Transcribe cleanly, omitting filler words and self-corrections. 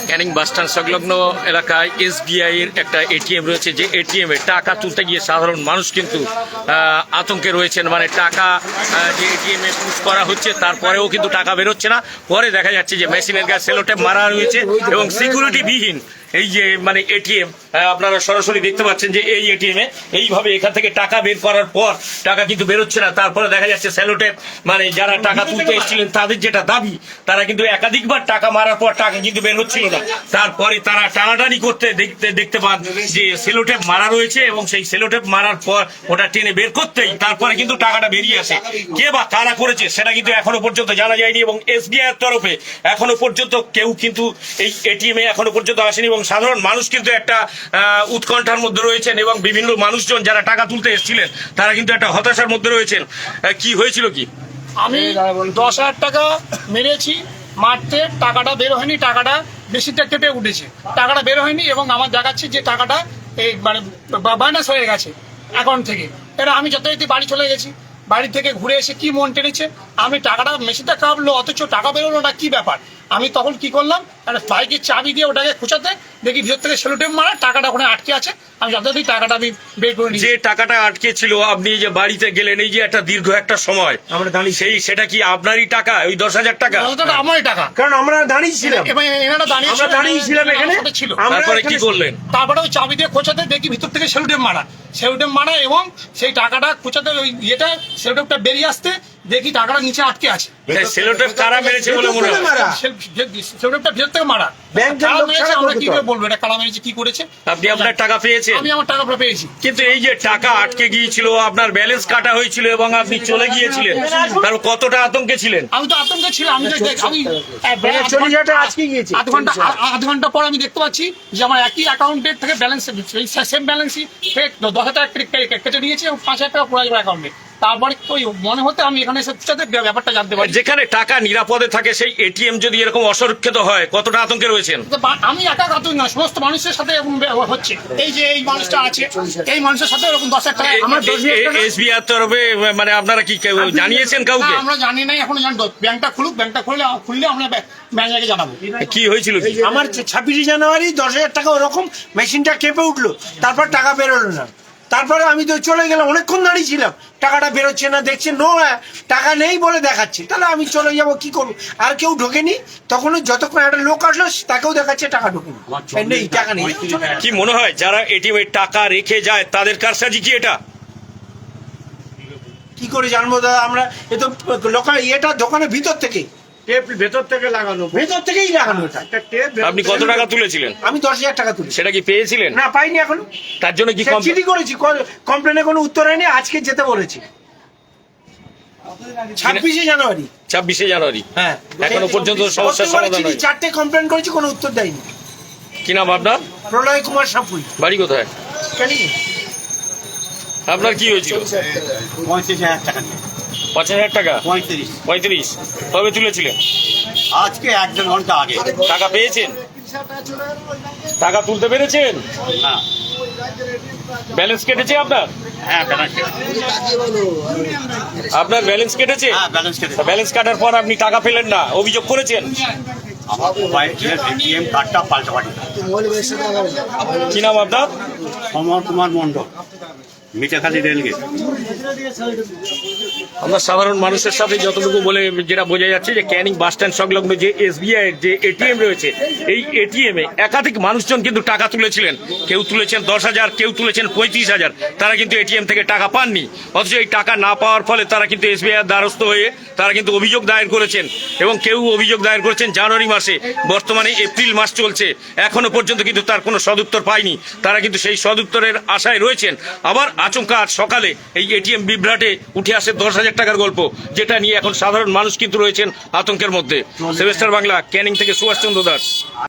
Canning bus stand সংলগ্ন এলাকায় SBI এর একটা এটিএম রয়েছে, যে এটিএম এ টাকা তুলতে গিয়ে সাধারণ মানুষ কিন্তু আতঙ্কে রয়েছেন। মানে টাকা যে এটিএম এ পুশ করা হচ্ছে, তারপরেও কিন্তু টাকা বেরোচ্ছে না। পরে দেখা যাচ্ছে যে মেশিনের গায়ে সেলোটেপ মারা রয়েছে এবং সিকিউরিটি বিহীন এই যে মানে এটিএম আপনারা সরাসরি দেখতে পাচ্ছেন যে এই এটিএম এ এইভাবে এখান থেকে টাকা বের করার পর টাকা কিন্তু বেরোচ্ছে না। তারপরে দেখা যাচ্ছে সেলোটেপ, মানে যারা টাকা তুলতে এসেছিলেন তাদের যেটা দাবি, তারা কিন্তু একাধিকবার টাকা মারার পর টাকা কিন্তু বের হচ্ছিল না। তারপরে তারা টানাটানি করতে দেখতে পান যে সেলোটেপ মারা রয়েছে এবং সেই সেলোটেপ মারার পর ওটা টেনে বের করতেই তারপরে কিন্তু টাকাটা বেরিয়ে আসে। কে বা কারা করেছে সেটা কিন্তু এখনো পর্যন্ত জানা যায়নি এবং এসবিআই এর তরফে এখনো পর্যন্ত কেউ কিন্তু এই এটিএম এ এখনো পর্যন্ত আসেনি এবং সাধারণ মানুষ কিন্তু একটা উৎকণ্ঠার মধ্যে রয়েছেন এবং বিভিন্ন মানুষজন যারা টাকা তুলতে এসেছিলেন তারা কিন্তু একটা হতাশার মধ্যে রয়েছেন। কি হয়েছিল কি? আমি 10,000 টাকা মেরেছি, মারতে টাকাটা বের হয়নি, টাকাটা বেশিটা কেটে উঠেছে, টাকাটা বের হয়নি এবং আমার দেখাচ্ছে যে টাকাটা এই মানে মাইনাস হয়ে গেছে অ্যাকাউন্ট থেকে। এটা আমি যথারীতি বাড়ি চলে গেছি, বাড়ি থেকে ঘুরে এসে কি মন টেনেছে, আমি টাকাটা মেশিনটা কাঁপলো অথচ টাকা বেরোলো না, কি ব্যাপার। আমি তখন কি করলাম, একটা বাইকের চাবি দিয়ে ওটাকে খোঁচাতে দেখি ভিতর থেকে সেলোটেপ মারা, টাকাটা ওখানে আটকে আছে। আমি যথারীতি টাকাটা আমি বের করে নিই। যে টাকাটা আটকে ছিল, আপনি যে বাড়িতে গেলেন, এই যে একটা দীর্ঘ একটা সময় আমরা দাঁড়িয়ে, সেটা কি আপনারই টাকা? ওই 10,000 টাকা আমারই টাকা, কারণ আমরা দাঁড়িয়েছিলাম, এনারা দাঁড়িয়েছিলাম এখানে ছিল। তারপরে কি করলেন? তারপরে ওই চাবি দিয়ে খোঁচাতে দেখি ভিতর থেকে সেলোটেপ মারা এবং সেই টাকাটা খোঁচাতে ওই ইয়েটা সেলোটেপটা বেরিয়ে আসতে দেখি টাকাটা নিচে আটকে আছে। সেলোটেপ কারা মেরেছে বলে মনে হয়? সেলোটেপটা ভিতর থেকে মারা, আমরা কি করে বলবো এটা কারা মেরেছে, কি করেছে। আপনি আপনার টাকা পেয়েছেন? আমি আমার টাকা পেয়েছি, কিন্তু এই যে টাকা আটকে গিয়েছিল, আপনার ব্যালেন্স কাটা হয়েছিল এবং আপনি চলে গিয়েছিলেন, তার কতটা আতঙ্কে ছিলেন? আমি তো আতঙ্কে ছিলাম। আমি আধ ঘন্টা পর আমি দেখতে পাচ্ছি যে আমার একই অ্যাকাউন্টের থেকে ব্যালেন্স, সেম ব্যালেন্সই 10,000 টাকা কেটে নিয়েছে এবং 5,000 টাকা পুরো অ্যাকাউন্টে। তারপরে ওই মনে হতে আমি এখানে এসে ব্যাপারটা জানতে পারি। যেখানে টাকা নিরাপদে থাকে সেই এটিএম যদি এরকম অসুরক্ষিত হয়, কতটা আতঙ্কে রয়েছেন? আমি একা আতঙ্ক না, সমস্ত মানুষের সাথে এরকম হচ্ছে। এই যে এই মানুষটা আছে, এই মানুষের সাথে এরকম 10,000 টাকা। এসবিআই এর তরফে মানে আপনারা কি জানিয়েছেন কাউকে? আমরা জানি নাই, এখনো জানবো। ব্যাংকটা খুলুক, ব্যাংকটা খুললে আমরা ম্যানেজারকে জানাবো। কি হয়েছিল? আমার 26 জানুয়ারি 10,000 টাকা ওরকম মেশিনটা কেঁপে উঠলো, তারপর টাকা বেরোলো না। তারপরে আমি তো চলে গেলাম, অনেকক্ষণ দাঁড়িয়েছিলাম, টাকাটা বেরোচ্ছে না, দেখছি টাকা নেই বলে দেখাচ্ছে। তাহলে আমি চলে যাবো, কি করবো? আর কেউ ঢোকেনি তখন, যতক্ষণ একটা লোক আসলো তাকেও দেখাচ্ছে টাকা ঢোকেনি, নেই টাকা নেই। কি মনে হয় যারা এটিএম এ টাকা রেখে যায় তাদের কারসাজি কি এটা? কি করে জানবো দাদা আমরা? এ তো লোকাল ইয়েটা দোকানের ভিতর থেকে, ভেতর থেকেই লাগানো এটা। আপনি কত টাকা তুলেছিলেন? আমি 10,000 টাকা তুলি। সেটা কি পেয়েছিলেন? না, পাইনি এখনো। তার জন্য কি চিঠি করেছি, কমপ্লেনে কোনো উত্তর হয়নি, আজকে যেতে বলেছি 26 জানুয়ারি। 26 জানুয়ারি, হ্যাঁ, এখনো পর্যন্ত সমস্যার সমাধান হয়নি। 4টে কমপ্লেন করেছি, কোনো উত্তর দেয়নি। কি নাম আপনার? প্রলয় কুমার সাপুই। বাড়ি কোথায়? আপনার কি হয়েছিল? 35,000 টাকা নিয়ে। 5,000 টাকা? 35। কবে তুলেছিলেন? আজকে 1-1.5 ঘন্টা আগে। টাকা পেয়েছেন? টাকা তুলতে পেরেছেন? হ্যাঁ, ব্যালেন্স কেটেছে আপনার? হ্যাঁ, ব্যালেন্স আপনার ব্যালেন্স কেটেছে? হ্যাঁ, ব্যালেন্স কেটেছে। ব্যালেন্স কাটার পর আপনি টাকা পেলেন না, অভিযোগ করেছেন? আমার মোবাইল এটিএম কার্ডটা পাল্টা পাল্টি। কি নাম আপনার? সমর কুমার মণ্ডল, মিঠাখালী রেলগেট। আমরা সাধারণ মানুষের সাথে যতটুকু বলে যেটা বোঝা যাচ্ছে যে ক্যানিং বাস স্ট্যান্ড সংলগ্ন যে এসবিআই এর যে এটিএম রয়েছে, এই এটিএম এ একাধিক মানুষজন কিন্তু টাকা তুলেছিলেন। কেউ তুলেছেন 10,000, কেউ তুলেছেন 35,000। তারা কিন্তু এটিএম থেকে টাকা পাননি, অথচ এই টাকা না পাওয়ার ফলে তারা কিন্তু এসবিআই এর দ্বারস্থ হয়ে তারা কিন্তু অভিযোগ দায়ের করেছেন এবং কেউ অভিযোগ দায়ের করেছেন জানুয়ারি মাসে। বর্তমানে এপ্রিল মাস চলছে, এখনো পর্যন্ত কিন্তু তার কোনো সদুত্তর পায়নি। তারা কিন্তু সেই সদুত্তরের আশায় রয়েছেন। আবার আচমকা আজ সকালে এই এটিএম বিভ্রাটে উঠে আসে 10,000 টাকার গল্প, যেটা নিয়ে এখন সাধারণ মানুষ কিন্তু রয়েছেন আতঙ্কের মধ্যে। সেভেস্টার বাংলা, ক্যানিং থেকে সুভাষচন্দ্র দাস।